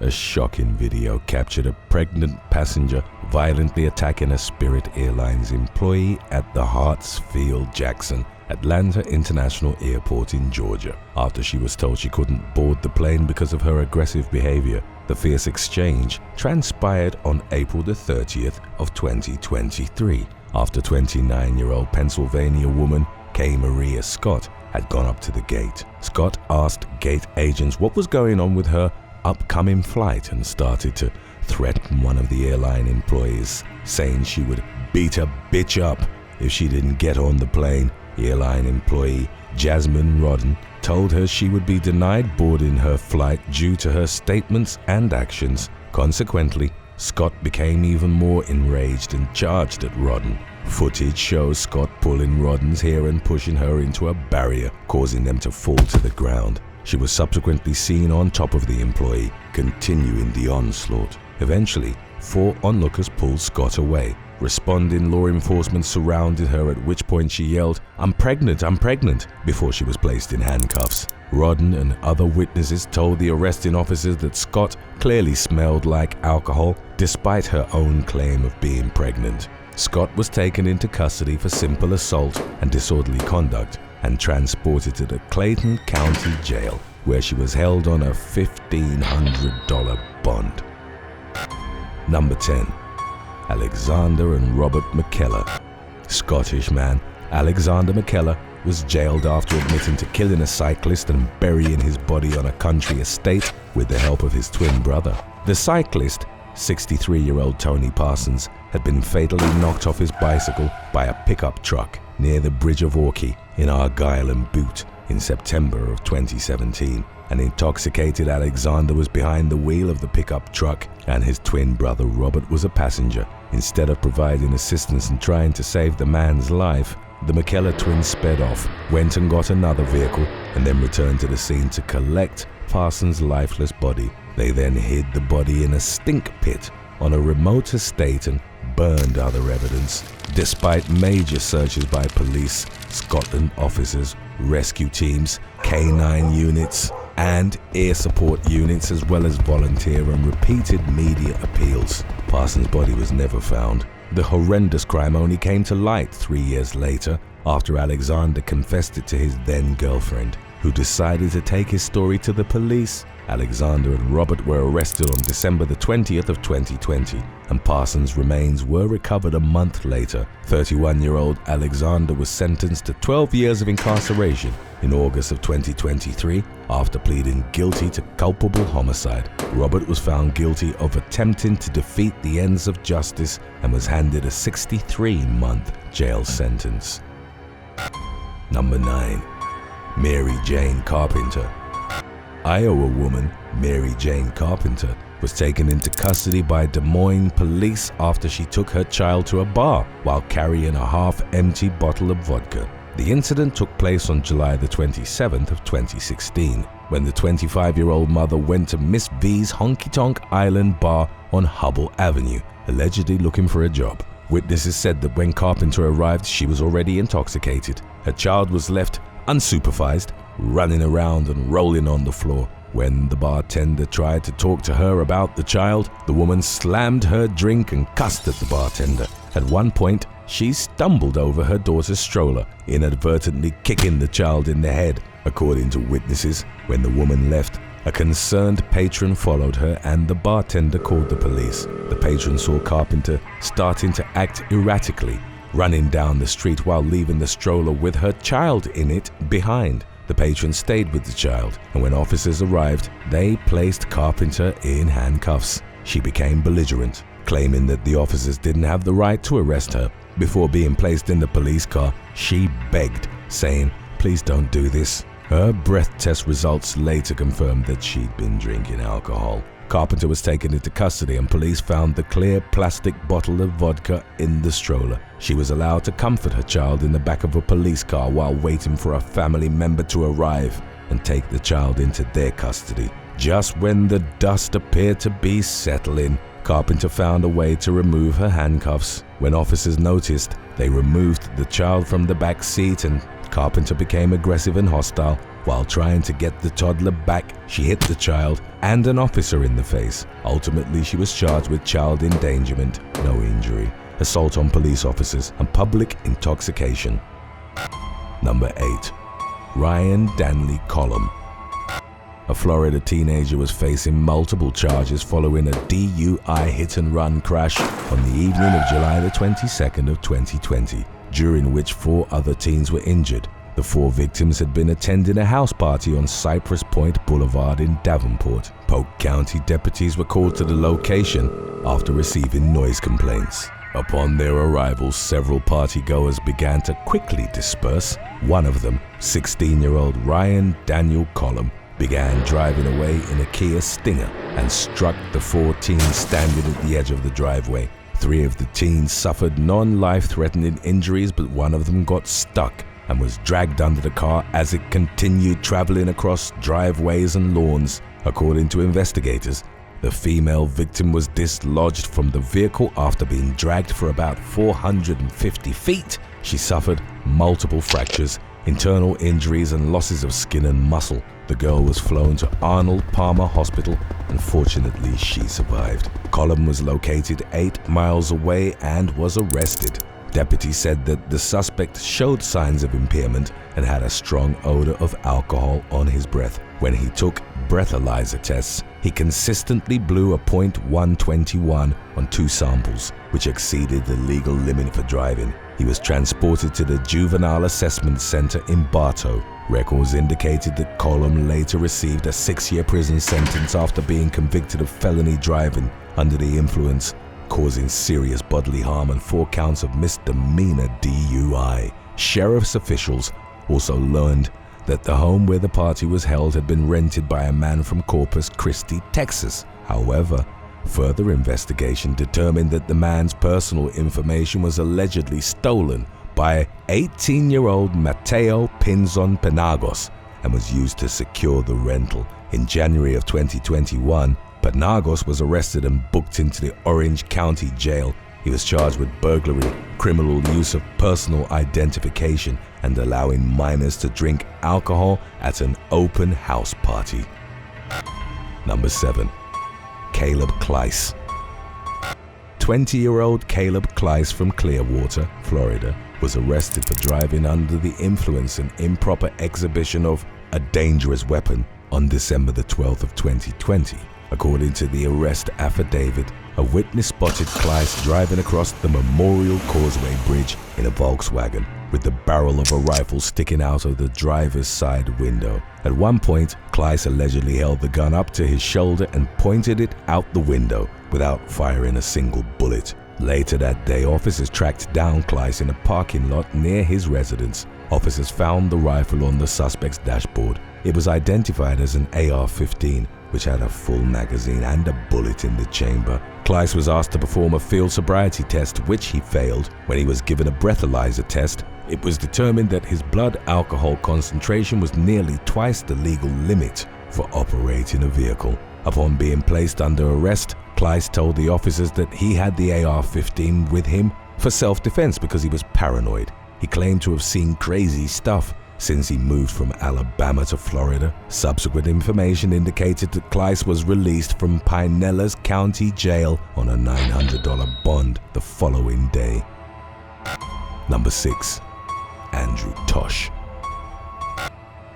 A shocking video captured a pregnant passenger violently attacking a Spirit Airlines employee at the Hartsfield-Jackson Atlanta International Airport in Georgia. After she was told she couldn't board the plane because of her aggressive behavior, the fierce exchange transpired on April the 30th of 2023, after 29-year-old Pennsylvania woman Kay Maria Scott had gone up to the gate. Scott asked gate agents what was going on with her upcoming flight and started to threaten one of the airline employees, saying she would beat a bitch up if she didn't get on the plane. Airline employee Jasmine Rodden told her she would be denied boarding her flight due to her statements and actions. Consequently, Scott became even more enraged and charged at Rodden. Footage shows Scott pulling Rodden's hair and pushing her into a barrier, causing them to fall to the ground. She was subsequently seen on top of the employee, continuing the onslaught. Eventually, 4 onlookers pulled Scott away. Responding law enforcement surrounded her, at which point she yelled, I'm pregnant," before she was placed in handcuffs. Rodden and other witnesses told the arresting officers that Scott clearly smelled like alcohol, despite her own claim of being pregnant. Scott was taken into custody for simple assault and disorderly conduct and transported to the Clayton County Jail, where she was held on a $1,500 bond. Number 10. Alexander and Robert Mckel. Scottish man Alexander Mckel was jailed after admitting to killing a cyclist and burying his body on a country estate with the help of his twin brother. The cyclist, 63-year-old Tony Parsons, had been fatally knocked off his bicycle by a pickup truck near the Bridge of Orkney in Argyll and Bute in September of 2017. An intoxicated Alexander was behind the wheel of the pickup truck and his twin brother Robert was a passenger. Instead of providing assistance and trying to save the man's life, the Mckel twins sped off, went and got another vehicle, and then returned to the scene to collect Parsons' lifeless body. They then hid the body in a stink pit on a remote estate and burned other evidence. Despite major searches by police, Scotland officers, rescue teams, K9 units, and air support units, as well as volunteer and repeated media appeals, Parsons' body was never found. The horrendous crime only came to light 3 years later, after Alexander confessed it to his then-girlfriend, who decided to take his story to the police. Alexander and Robert were arrested on December the 20th of 2020, and Parsons' remains were recovered a month later. 31-year-old Alexander was sentenced to 12 years of incarceration in August of 2023 after pleading guilty to culpable homicide. Robert was found guilty of attempting to defeat the ends of justice and was handed a 63-month jail sentence. Number 9. Mary Jane Carpenter. Iowa woman Mary Jane Carpenter was taken into custody by Des Moines police after she took her child to a bar while carrying a half-empty bottle of vodka. The incident took place on July the 27th of 2016, when the 25-year-old mother went to Miss V's Honky Tonk Island bar on Hubble Avenue, allegedly looking for a job. Witnesses said that when Carpenter arrived, she was already intoxicated. Her child was left unsupervised, running around and rolling on the floor. When the bartender tried to talk to her about the child, the woman slammed her drink and cussed at the bartender. At one point, she stumbled over her daughter's stroller, inadvertently kicking the child in the head. According to witnesses, when the woman left, a concerned patron followed her and the bartender called the police. The patron saw Carpenter starting to act erratically, running down the street while leaving the stroller with her child in it behind. The patron stayed with the child, and when officers arrived, they placed Carpenter in handcuffs. She became belligerent, claiming that the officers didn't have the right to arrest her. Before being placed in the police car, she begged, saying, "Please don't do this." Her breath test results later confirmed that she'd been drinking alcohol. Carpenter was taken into custody and police found the clear plastic bottle of vodka in the stroller. She was allowed to comfort her child in the back of a police car while waiting for a family member to arrive and take the child into their custody. Just when the dust appeared to be settling, Carpenter found a way to remove her handcuffs. When officers noticed, they removed the child from the back seat and Carpenter became aggressive and hostile. While trying to get the toddler back, she hit the child and an officer in the face. Ultimately, she was charged with child endangerment, no injury, assault on police officers, and public intoxication. Number 8. Ryan Danley Colum. A Florida teenager was facing multiple charges following a DUI hit-and-run crash on the evening of July the 22nd of 2020, during which 4 other teens were injured. The 4 victims had been attending a house party on Cypress Point Boulevard in Davenport. Polk County deputies were called to the location after receiving noise complaints. Upon their arrival, several partygoers began to quickly disperse. One of them, 16-year-old Ryan Daniel Colum, began driving away in a Kia Stinger and struck the 4 teens standing at the edge of the driveway. 3 of the teens suffered non-life-threatening injuries, but one of them got stuck and was dragged under the car as it continued traveling across driveways and lawns. According to investigators, the female victim was dislodged from the vehicle after being dragged for about 450 feet. She suffered multiple fractures, internal injuries, and losses of skin and muscle. The girl was flown to Arnold Palmer Hospital, and fortunately she survived. Colum was located 8 miles away and was arrested. Deputies said that the suspect showed signs of impairment and had a strong odor of alcohol on his breath. When he took breathalyzer tests, he consistently blew a .121 on 2 samples, which exceeded the legal limit for driving. He was transported to the Juvenile Assessment Center in Bartow. Records indicated that Colum later received a 6-year prison sentence after being convicted of felony driving under the influence, causing serious bodily harm, and 4 counts of misdemeanor DUI. Sheriff's officials also learned that the home where the party was held had been rented by a man from Corpus Christi, Texas. However, further investigation determined that the man's personal information was allegedly stolen by 18-year-old Mateo Pinzon Penagos and was used to secure the rental. In January of 2021, Penagos was arrested and booked into the Orange County Jail. He was charged with burglary, criminal use of personal identification, and allowing minors to drink alcohol at an open house party. Number 7. Caleb Kleiss. 20-year-old Caleb Kleiss from Clearwater, Florida, was arrested for driving under the influence and improper exhibition of a dangerous weapon on December the 12th of 2020. According to the arrest affidavit, a witness spotted Kleiss driving across the Memorial Causeway Bridge in a Volkswagen with the barrel of a rifle sticking out of the driver's side window. At one point, Kleiss allegedly held the gun up to his shoulder and pointed it out the window without firing a single bullet. Later that day, officers tracked down Kleiss in a parking lot near his residence. Officers found the rifle on the suspect's dashboard. It was identified as an AR-15, which had a full magazine and a bullet in the chamber. Kleiss was asked to perform a field sobriety test, which he failed. When he was given a breathalyzer test, it was determined that his blood alcohol concentration was nearly twice the legal limit for operating a vehicle. Upon being placed under arrest, Kleiss told the officers that he had the AR-15 with him for self-defense because he was paranoid. He claimed to have seen crazy stuff since he moved from Alabama to Florida. Subsequent information indicated that Kleiss was released from Pinellas County Jail on a $900 bond the following day. Number 6. Andrew Tosh.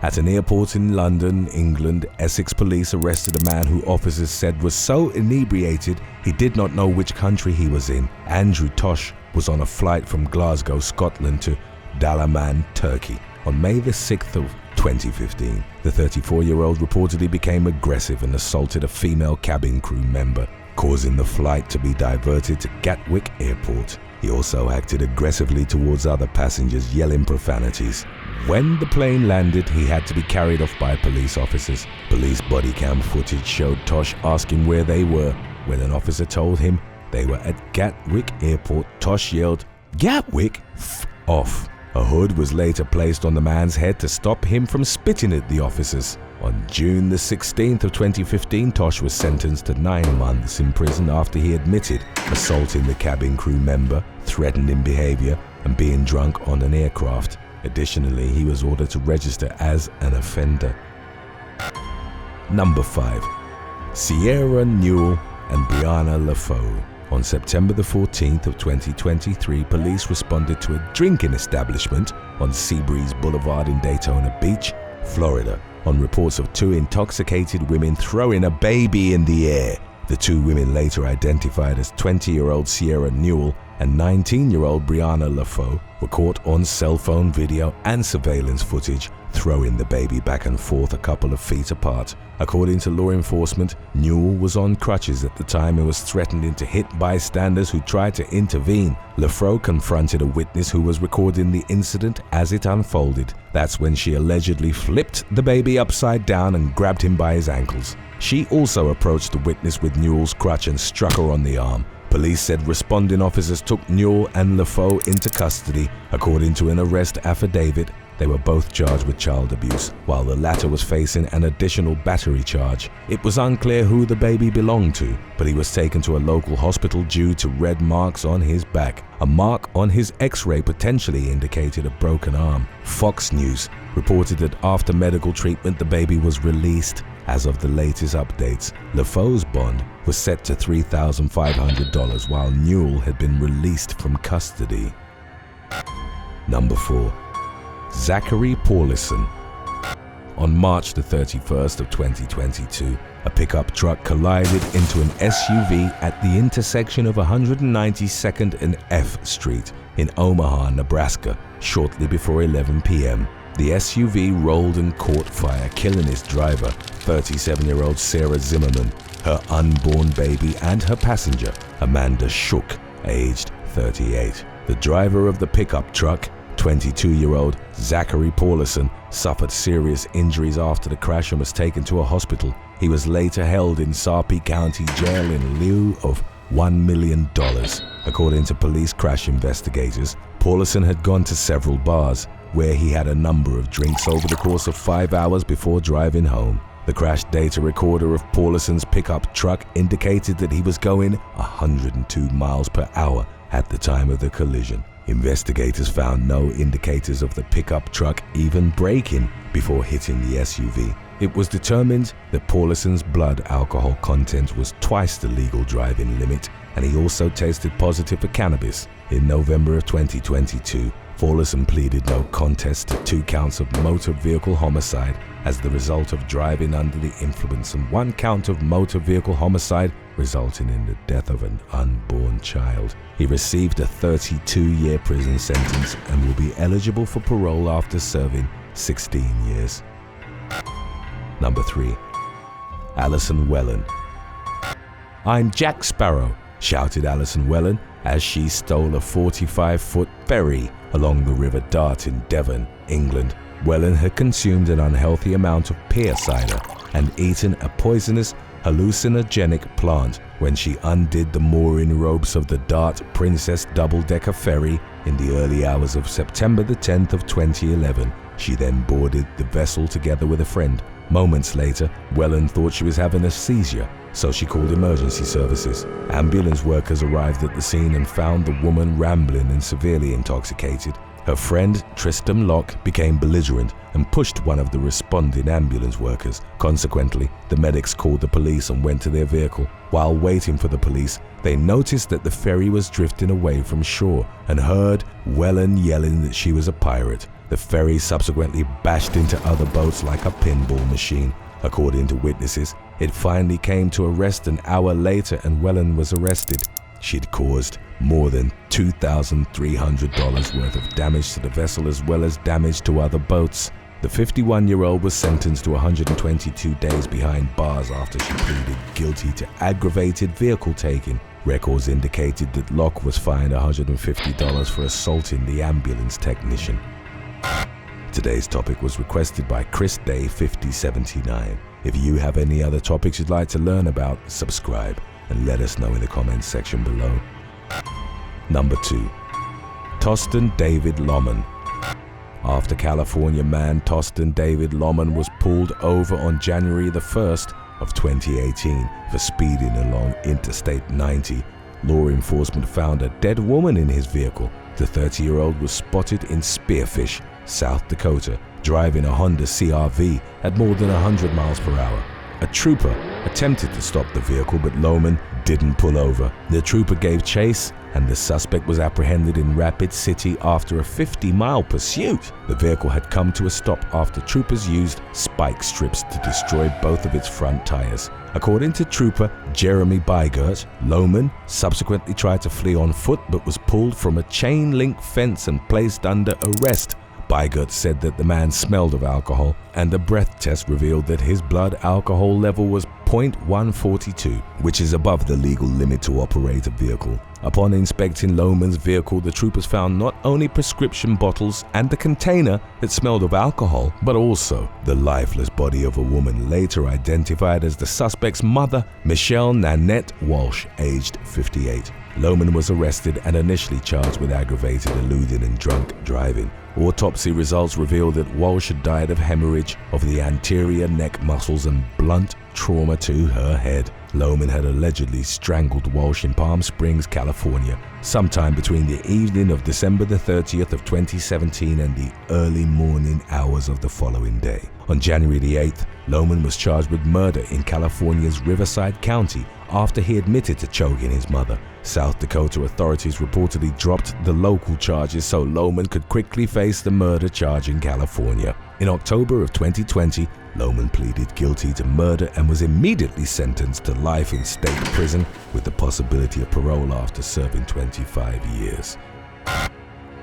At an airport in London, England, Essex police arrested a man who officers said was so inebriated he did not know which country he was in. Andrew Tosh was on a flight from Glasgow, Scotland to Dalaman, Turkey. On May the 6th of 2015, the 34-year-old reportedly became aggressive and assaulted a female cabin crew member, causing the flight to be diverted to Gatwick Airport. He also acted aggressively towards other passengers, yelling profanities. When the plane landed, he had to be carried off by police officers. Police body cam footage showed Tosh asking where they were. When an officer told him they were at Gatwick Airport, Tosh yelled, "Gatwick? F off." A hood was later placed on the man's head to stop him from spitting at the officers. On June the 16th of 2015, Tosh was sentenced to 9 months in prison after he admitted assaulting the cabin crew member, threatening behavior, and being drunk on an aircraft. Additionally, he was ordered to register as an offender. Number 5. Sierra Newell and Brianna Lfo. On September the 14th of 2023, police responded to a drinking establishment on Seabreeze Boulevard in Daytona Beach, Florida, on reports of 2 intoxicated women throwing a baby in the air. The 2 women, later identified as 20-year-old Sierra Newell and 19-year-old Brianna Lfo, were caught on cell phone video and surveillance footage throwing the baby back and forth a couple of feet apart. According to law enforcement, Newell was on crutches at the time and was threatening to hit bystanders who tried to intervene. Lfo confronted a witness who was recording the incident as it unfolded. That's when she allegedly flipped the baby upside down and grabbed him by his ankles. She also approached the witness with Newell's crutch and struck her on the arm. Police said responding officers took Newell and Lfo into custody. According to an arrest affidavit, they were both charged with child abuse, while the latter was facing an additional battery charge. It was unclear who the baby belonged to, but he was taken to a local hospital due to red marks on his back. A mark on his x-ray potentially indicated a broken arm. Fox News reported that after medical treatment, the baby was released. As of the latest updates, Lfo's bond was set to $3,500, while Newell had been released from custody. Number 4. Zachary Paulson. On March the 31st of 2022, a pickup truck collided into an SUV at the intersection of 192nd and F Street in Omaha, Nebraska, shortly before 11 p.m. The SUV rolled and caught fire, killing its driver, 37-year-old Sarah Zimmerman, her unborn baby, and her passenger, Amanda Shook, aged 38. The driver of the pickup truck, 22-year-old Zachary Paulson, suffered serious injuries after the crash and was taken to a hospital. He was later held in Sarpy County Jail in lieu of $1 million. According to police crash investigators, Paulson had gone to several bars, where he had a number of drinks over the course of 5 hours before driving home. The crash data recorder of Pauluson's pickup truck indicated that he was going 102 miles per hour at the time of the collision. Investigators found no indicators of the pickup truck even braking before hitting the SUV. It was determined that Pauluson's blood alcohol content was twice the legal driving limit, and he also tested positive for cannabis. In November of 2022, Paulson pleaded no contest to 2 counts of motor vehicle homicide as the result of driving under the influence and 1 count of motor vehicle homicide resulting in the death of an unborn child. He received a 32-year prison sentence and will be eligible for parole after serving 16 years. Number 3. Allison Wellen. "I'm Jack Sparrow," shouted Allison Wellen as she stole a 45-foot ferry along the River Dart in Devon, England. Wellen had consumed an unhealthy amount of pear cider and eaten a poisonous hallucinogenic plant when she undid the mooring ropes of the Dart Princess double-decker ferry in the early hours of September the 10th of 2011. She then boarded the vessel together with a friend. Moments later, Wellen thought she was having a seizure, so she called emergency services. Ambulance workers arrived at the scene and found the woman rambling and severely intoxicated. Her friend, Tristram Locke, became belligerent and pushed one of the responding ambulance workers. Consequently, the medics called the police and went to their vehicle. While waiting for the police, they noticed that the ferry was drifting away from shore and heard Wellen yelling that she was a pirate. The ferry subsequently bashed into other boats like a pinball machine. According to witnesses, it finally came to a rest an hour later and Wellen was arrested. She'd caused more than $2,300 worth of damage to the vessel as well as damage to other boats. The 51-year-old was sentenced to 122 days behind bars after she pleaded guilty to aggravated vehicle taking. Records indicated that Locke was fined $150 for assaulting the ambulance technician. Today's topic was requested by Chris Day 5079. If you have any other topics you'd like to learn about, subscribe and let us know in the comments section below. Number 2. Toston David Lman. After California man Toston David Lman was pulled over on January the 1st of 2018 for speeding along Interstate 90, law enforcement found a dead woman in his vehicle. The 30-year-old was spotted in Spearfish, South Dakota, driving a Honda CR-V at more than 100 miles per hour. A trooper attempted to stop the vehicle, but Lman didn't pull over. The trooper gave chase, and the suspect was apprehended in Rapid City after a 50-mile pursuit. The vehicle had come to a stop after troopers used spike strips to destroy both of its front tires. According to Trooper Jeremy Bygert, Lman subsequently tried to flee on foot but was pulled from a chain-link fence and placed under arrest. Bygert said that the man smelled of alcohol, and a breath test revealed that his blood alcohol level was 0.142, which is above the legal limit to operate a vehicle. Upon inspecting Lman's vehicle, the troopers found not only prescription bottles and a container that smelled of alcohol, but also the lifeless body of a woman later identified as the suspect's mother, Michelle Nanette Walsh, aged 58. Lman was arrested and initially charged with aggravated eluding and drunk driving. Autopsy results revealed that Walsh had died of hemorrhage of the anterior neck muscles and blunt trauma to her head. Lman had allegedly strangled Walsh in Palm Springs, California, sometime between the evening of December the 30th of 2017 and the early morning hours of the following day. On January the 8th, Lman was charged with murder in California's Riverside County after he admitted to choking his mother. South Dakota authorities reportedly dropped the local charges so Lman could quickly face the murder charge in California. In October of 2020, Lman pleaded guilty to murder and was immediately sentenced to life in state prison with the possibility of parole after serving 25 years.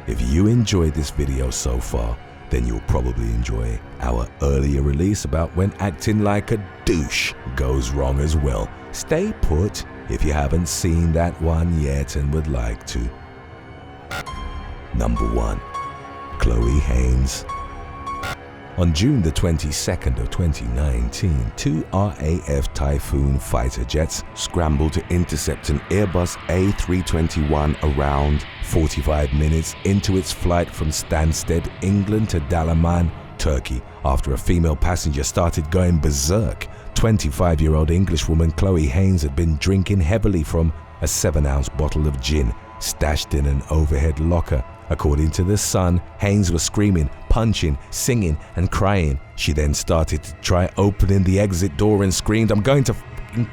If you enjoyed this video so far, then you'll probably enjoy our earlier release about when acting like a douche goes wrong as well. Stay put if you haven't seen that one yet and would like to. Number 1. Chloe Haynes. On June the 22nd of 2019, 2 RAF Typhoon fighter jets scrambled to intercept an Airbus A321 around 45 minutes into its flight from Stansted, England to Dalaman, Turkey, after a female passenger started going berserk. 25-year-old Englishwoman Chloe Haynes had been drinking heavily from a 7-ounce bottle of gin stashed in an overhead locker. According to The Sun, Haynes was screaming, punching, singing, and crying. She then started to try opening the exit door and screamed, "I'm going to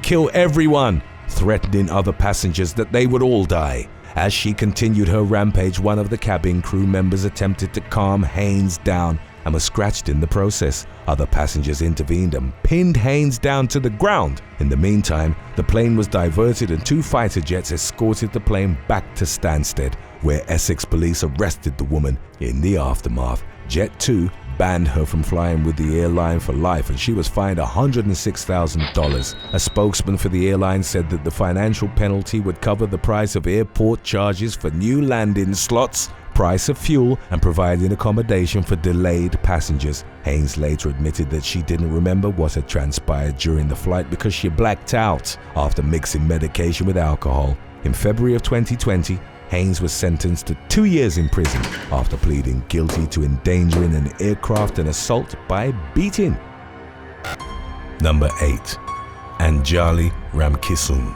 kill everyone," threatening other passengers that they would all die. As she continued her rampage, one of the cabin crew members attempted to calm Haynes down and was scratched in the process. Other passengers intervened and pinned Haynes down to the ground. In the meantime, the plane was diverted and 2 fighter jets escorted the plane back to Stansted, where Essex police arrested the woman. In the aftermath, Jet 2 banned her from flying with the airline for life and she was fined $106,000. A spokesman for the airline said that the financial penalty would cover the price of airport charges for new landing slots, price of fuel, and providing accommodation for delayed passengers. Haynes later admitted that she didn't remember what had transpired during the flight because she blacked out after mixing medication with alcohol. In February of 2020, Haynes was sentenced to 2 years in prison after pleading guilty to endangering an aircraft and assault by beating. Number 8. Anjali Ramkissoon.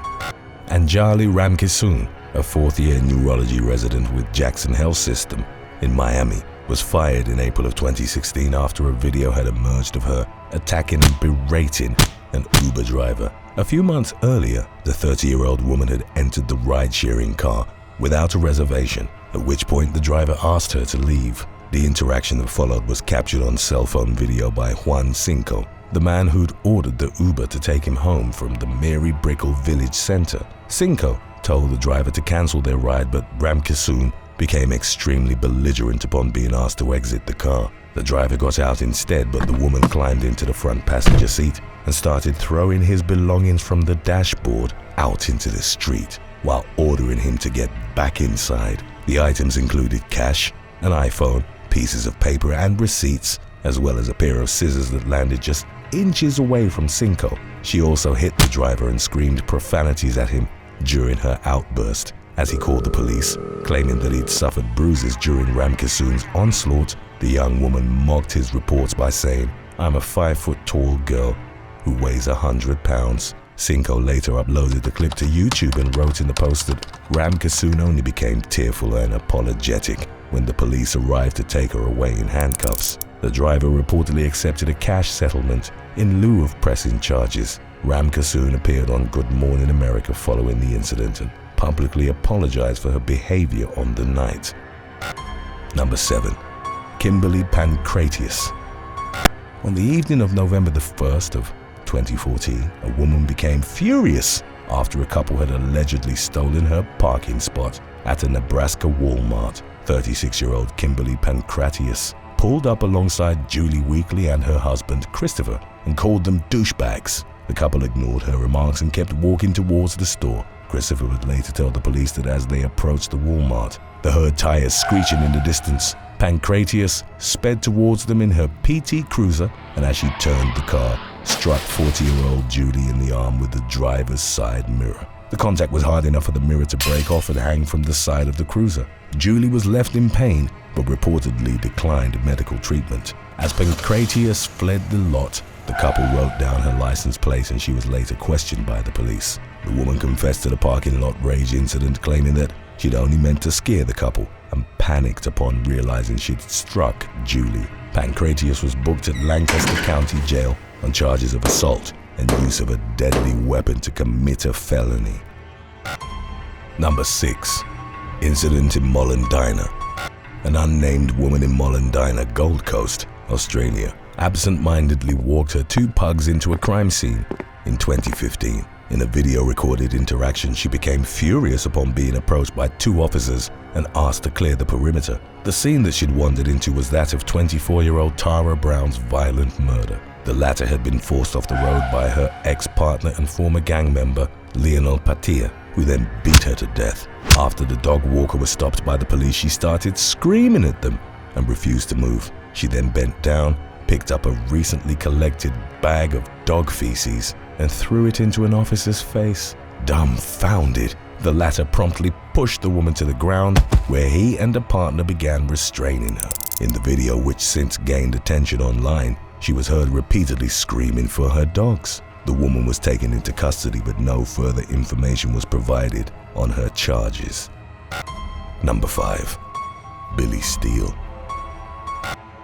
Anjali Ramkissoon, a 4th-year neurology resident with Jackson Health System in Miami, was fired in April of 2016 after a video had emerged of her attacking and berating an Uber driver. A few months earlier, the 30-year-old woman had entered the ride-sharing car without a reservation, at which point the driver asked her to leave. The interaction that followed was captured on cell phone video by Juan Cinco, the man who'd ordered the Uber to take him home from the Mary Brickell Village Center. Cinco told the driver to cancel their ride, but Ramkissoon became extremely belligerent upon being asked to exit the car. The driver got out instead, but the woman climbed into the front passenger seat and started throwing his belongings from the dashboard out into the street while ordering him to get back inside. The items included cash, an iPhone, pieces of paper and receipts, as well as a pair of scissors that landed just inches away from Cinco. She also hit the driver and screamed profanities at him during her outburst. As he called the police, claiming that he'd suffered bruises during Ramkissoon's onslaught, the young woman mocked his reports by saying, "I'm a 5-foot-tall girl who weighs 100 pounds. Cinco later uploaded the clip to YouTube and wrote in the post that Ram Kasoon only became tearful and apologetic when the police arrived to take her away in handcuffs. The driver reportedly accepted a cash settlement in lieu of pressing charges. Ram Kasoon appeared on Good Morning America following the incident and publicly apologized for her behavior on the night. Number 7. Kimberly Pancratius. On the evening of November the 1st of 2014, a woman became furious after a couple had allegedly stolen her parking spot at a Nebraska Walmart. 36-year-old Kimberly Pancratius pulled up alongside Julie Weekly and her husband Christopher and called them douchebags. The couple ignored her remarks and kept walking towards the store. Christopher would later tell the police that as they approached the Walmart, they heard tires screeching in the distance. Pancratius sped towards them in her PT Cruiser, and as she turned the car, struck 40-year-old Julie in the arm with the driver's side mirror. The contact was hard enough for the mirror to break off and hang from the side of the cruiser. Julie was left in pain, but reportedly declined medical treatment. As Pancratius fled the lot, the couple wrote down her license plate and she was later questioned by the police. The woman confessed to the parking lot rage incident, claiming that she'd only meant to scare the couple and panicked upon realizing she'd struck Julie. Pancratius was booked at Lancaster County Jail on charges of assault and use of a deadly weapon to commit a felony. Number 6. Incident in Mollendina. An unnamed woman in Mollendina, Gold Coast, Australia, absent-mindedly walked her 2 pugs into a crime scene in 2015. In a video-recorded interaction, she became furious upon being approached by 2 officers and asked to clear the perimeter. The scene that she'd wandered into was that of 24-year-old Tara Brown's violent murder. The latter had been forced off the road by her ex-partner and former gang member, Lionel Patia, who then beat her to death. After the dog walker was stopped by the police, she started screaming at them and refused to move. She then bent down, picked up a recently collected bag of dog feces and threw it into an officer's face. Dumbfounded, the latter promptly pushed the woman to the ground, where he and a partner began restraining her. In the video, which since gained attention online, she was heard repeatedly screaming for her dogs. The woman was taken into custody, but no further information was provided on her charges. Number 5. Billy Steele.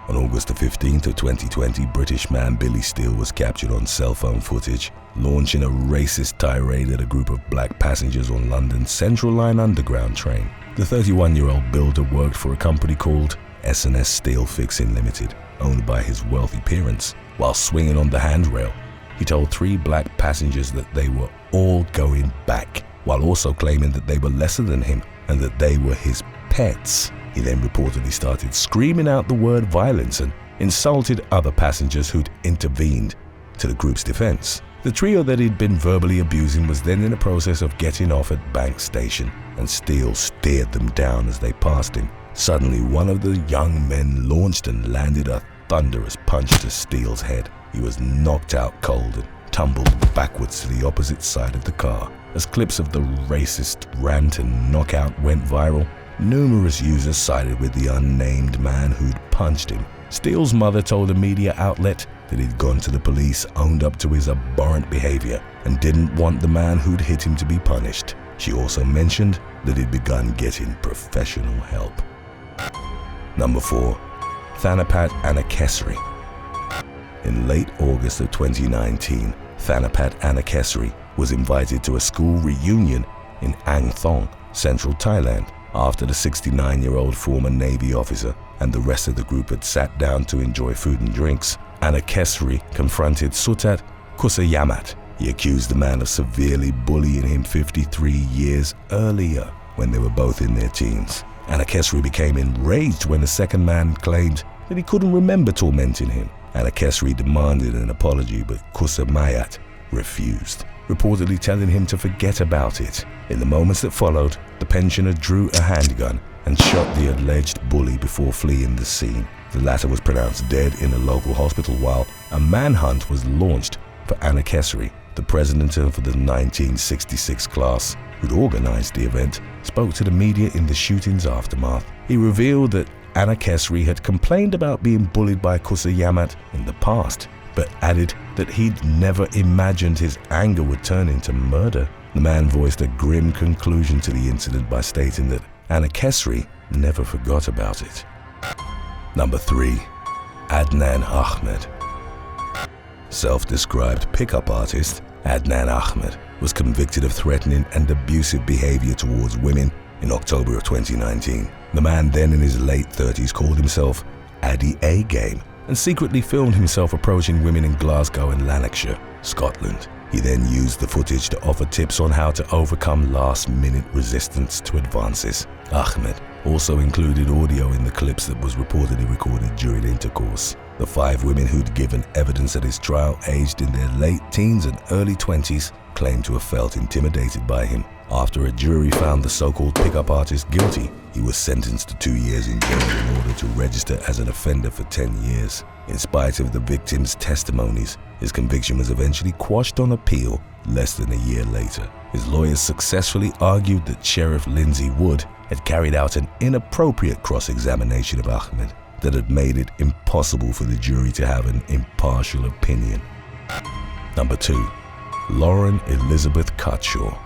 On August the 15th of 2020, British man Billy Steele was captured on cell phone footage, launching a racist tirade at a group of black passengers on London's Central Line Underground train. The 31-year-old builder worked for a company called S&S Steel Fixing Limited, owned by his wealthy parents. While swinging on the handrail, he told 3 black passengers that they were all going back, while also claiming that they were lesser than him and that they were his pets. He then reportedly started screaming out the word violence and insulted other passengers who'd intervened to the group's defense. The trio that he'd been verbally abusing was then in the process of getting off at Bank Station, and Steele stared them down as they passed him. Suddenly, one of the young men launched and landed a thunderous punch to Steele's head. He was knocked out cold and tumbled backwards to the opposite side of the car. As clips of the racist rant and knockout went viral, numerous users sided with the unnamed man who'd punched him. Steele's mother told a media outlet that he'd gone to the police, owned up to his abhorrent behavior, and didn't want the man who'd hit him to be punished. She also mentioned that he'd begun getting professional help. Number 4. Thanapat Anakes. In late August of 2019, Thanapat Anakes was invited to a school reunion in Ang Thong, central Thailand, after the 69-year-old former Navy officer and the rest of the group had sat down to enjoy food and drinks. Anakes confronted Sutat Kusayamat. He accused the man of severely bullying him 53 years earlier when they were both in their teens. Anakes became enraged when the second man claimed that he couldn't remember tormenting him. Anakes demanded an apology, but Kusamayat refused, reportedly telling him to forget about it. In the moments that followed, the pensioner drew a handgun and shot the alleged bully before fleeing the scene. The latter was pronounced dead in a local hospital, while a manhunt was launched for Anakes. The president of the 1966 class, who'd organized the event, spoke to the media in the shooting's aftermath. He revealed that Anakes had complained about being bullied by Kusayamat in the past, but added that he'd never imagined his anger would turn into murder. The man voiced a grim conclusion to the incident by stating that Anakes never forgot about it. Number 3. Adnan Ahmed. Self-described pickup artist Adnan Ahmed was convicted of threatening and abusive behavior towards women in October of 2019. The man, then in his late 30s, called himself Addy A-Game and secretly filmed himself approaching women in Glasgow and Lanarkshire, Scotland. He then used the footage to offer tips on how to overcome last-minute resistance to advances. Ahmed also included audio in the clips that was reportedly recorded during intercourse. The 5 women who'd given evidence at his trial, aged in their late teens and early 20s, claimed to have felt intimidated by him. After a jury found the so-called pickup artist guilty, he was sentenced to 2 years in jail in order to register as an offender for 10 years. In spite of the victim's testimonies, his conviction was eventually quashed on appeal less than a year later. His lawyers successfully argued that Sheriff Lindsay Wood had carried out an inappropriate cross-examination of Ahmed that had made it impossible for the jury to have an impartial opinion. Number 2. Lauren Elizabeth Cutshaw.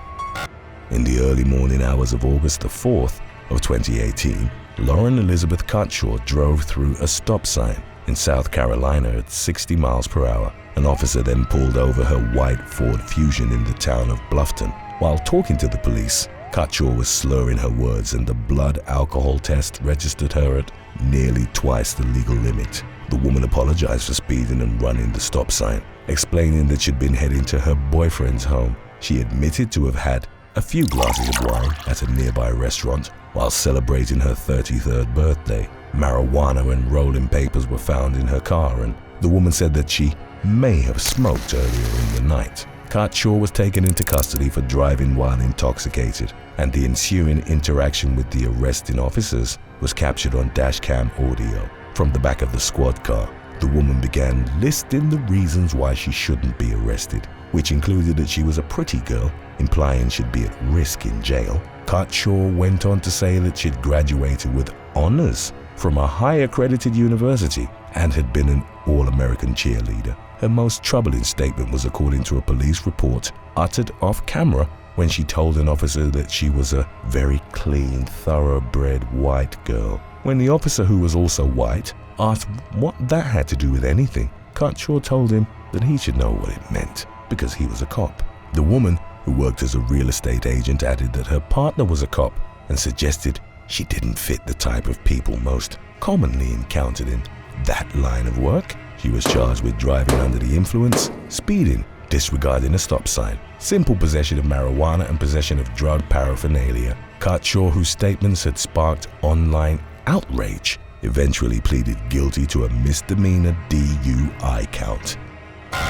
In the early morning hours of August the 4th of 2018, Lauren Elizabeth Cutshaw drove through a stop sign in South Carolina at 60 miles per hour. An officer then pulled over her white Ford Fusion in the town of Bluffton. While talking to the police, Cutshaw was slurring her words and the blood alcohol test registered her at nearly twice the legal limit. The woman apologized for speeding and running the stop sign, explaining that she'd been heading to her boyfriend's home. She admitted to have had a few glasses of wine at a nearby restaurant while celebrating her 33rd birthday. Marijuana and rolling papers were found in her car, and the woman said that she may have smoked earlier in the night. Cutshaw was taken into custody for driving while intoxicated, and the ensuing interaction with the arresting officers was captured on dashcam audio. From the back of the squad car, the woman began listing the reasons why she shouldn't be arrested, which included that she was a pretty girl, implying she'd be at risk in jail. Cutshaw went on to say that she'd graduated with honors from a high-accredited university and had been an all-American cheerleader. Her most troubling statement was, according to a police report, uttered off-camera when she told an officer that she was a very clean, thoroughbred white girl. When the officer, who was also white, asked what that had to do with anything, Cutshaw told him that he should know what it meant because he was a cop. The woman, who worked as a real estate agent, added that her partner was a cop and suggested she didn't fit the type of people most commonly encountered in that line of work. She was charged with driving under the influence, speeding, disregarding a stop sign, simple possession of marijuana, and possession of drug paraphernalia. Cutshaw, whose statements had sparked online outrage, eventually pleaded guilty to a misdemeanor DUI count.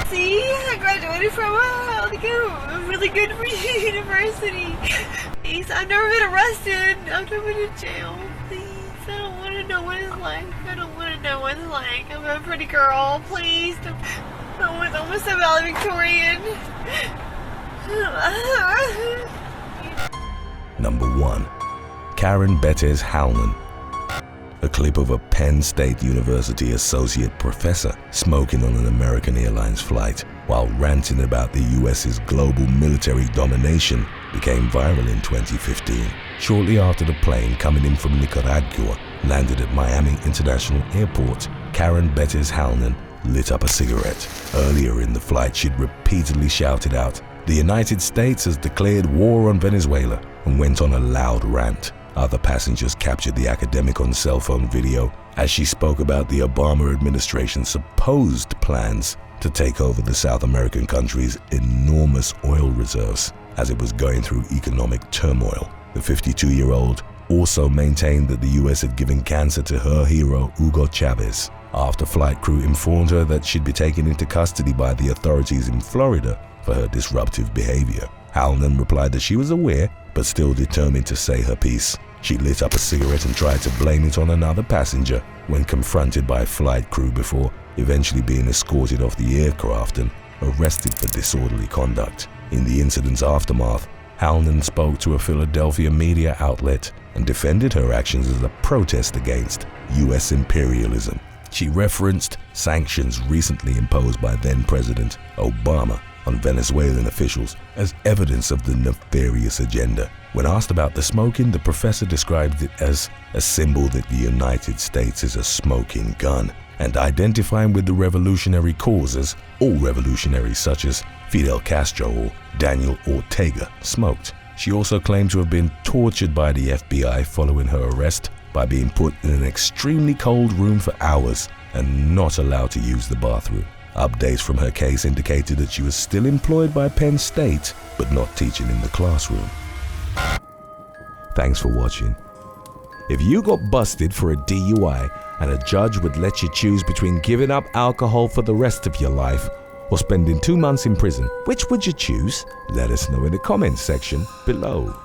See, I graduated from a really good university. Please, I've never been arrested. I've never been in jail. Please, I don't want to know what it's like. I don't want to know what it's like. I'm a pretty girl. Please, I'm almost a valedictorian. Number 1. Karen Bettis Howman. A clip of a Penn State University associate professor smoking on an American Airlines flight while ranting about the US's global military domination became viral in 2015. Shortly after the plane coming in from Nicaragua landed at Miami International Airport, Karen Bettis Howman lit up a cigarette. Earlier in the flight, she'd repeatedly shouted out, "The United States has declared war on Venezuela," and went on a loud rant. Other passengers captured the academic on cell phone video as she spoke about the Obama administration's supposed plans to take over the South American country's enormous oil reserves as it was going through economic turmoil. The 52-year-old also maintained that the US had given cancer to her hero Hugo Chavez after flight crew informed her that she'd be taken into custody by the authorities in Florida for her disruptive behavior. Howman replied that she was aware, but still determined to say her piece. She lit up a cigarette and tried to blame it on another passenger when confronted by flight crew before eventually being escorted off the aircraft and arrested for disorderly conduct. In the incident's aftermath, Howman spoke to a Philadelphia media outlet and defended her actions as a protest against US imperialism. She referenced sanctions recently imposed by then-President Obama on Venezuelan officials as evidence of the nefarious agenda. When asked about the smoking, the professor described it as a symbol that the United States is a smoking gun, and identifying with the revolutionary causes, all revolutionaries such as Fidel Castro or Daniel Ortega smoked. She also claimed to have been tortured by the FBI following her arrest by being put in an extremely cold room for hours and not allowed to use the bathroom. Updates from her case indicated that she was still employed by Penn State, but not teaching in the classroom. Thanks for watching. If you got busted for a DUI and a judge would let you choose between giving up alcohol for the rest of your life or spending 2 months in prison, which would you choose? Let us know in the comments section below.